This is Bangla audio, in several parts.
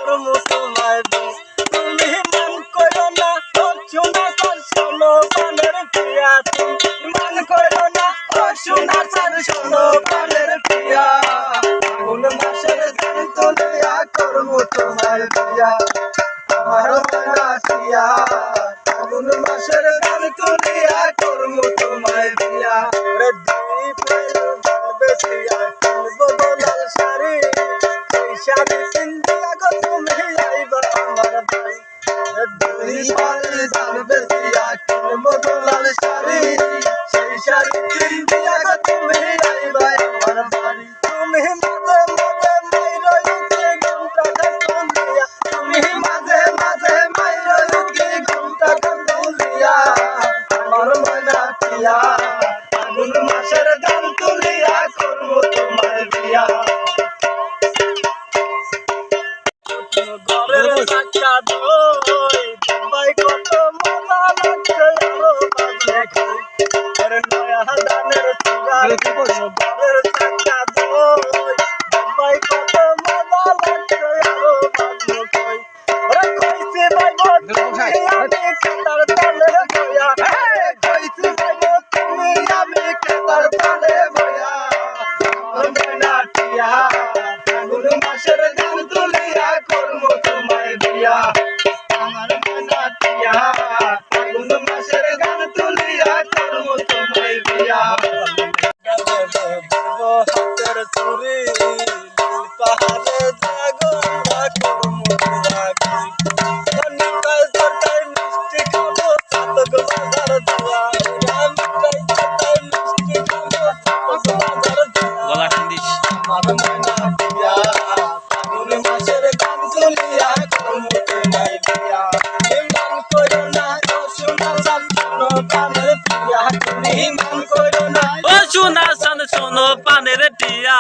করমু তোমায় বিয়া তুমি মান করো না সোনা চার শোনো প্রাণের প্রিয়া তুমি মান করো না সোনা চার শোনো প্রাণের প্রিয়া ফাগুন মাসের দিন তুলিয়া করমু তোমায় বিয়া আমার মনা প্রিয়া ফাগুন মাসের গান তুলিয়া করমু তোমায় বিয়া রে দুই প্রেম বেশিয়া কিনবো লাল শাড়ি সেই শাড়ি পিন্দিয়া গো তুমি আইবা আমার বাড়ি দুই প্রেম বেশিয়া কিনবো লাল শাড়ি সেই শাড়ি পিন্দিয়া গো তুমি আইবা আমার বাড়ি তুমি মাঝে মাঝে মাইরো উঠে ঘন্টা ঘন্টা তুমি মাঝে মাঝে মাইরো উঠে ঘন্টা ঘন্টা আমার মনা প্রিয়া ফাগুন মাসের গান তুলিয়া করবো তোমার বিয়া ঘরের চাকা দই দুবাই কত মজা লাগছে আরো বাজে খাই ঘরে নয়া দানের চূড়া ঘরের চাকা দই দুবাই কত মজা লাগছে আরো বাজে খাই ওরে কইছে বাইবো তুমি আমি কাতার তালে গয়া কইছে বাইবো তুমি আমি কাতার তালে গয়া মনা প্রিয়া ফাগুন মাসের গান তুলিয়া করমু তোমায় বিয়া আমার মনা প্রিয়া ফাগুন মাসের গান তুলিয়া করমু তোমায় বিয়া হাতের চুরি পাহাড়ে জাগরা করমু রাখি নিতাই সরকার মিষ্টি খাবো সাতক বাজার যাওয়া মিঠাই সরকার মিষ্টি খাবো সাতক বাজার যাওয়া আমার মনা প্রিয়া ফাগুন মাসের গান তুলিয়া করমু তোমায় বিয়া মান করো না সোনা চাঁদ শোনো প্রাণের প্রিয়া তুমি মান করো না ও সোনা চাঁদ শোনো প্রাণের প্রিয়া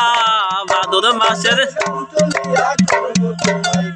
ভাদর মাসের গান তুলিয়া করমু তোমায়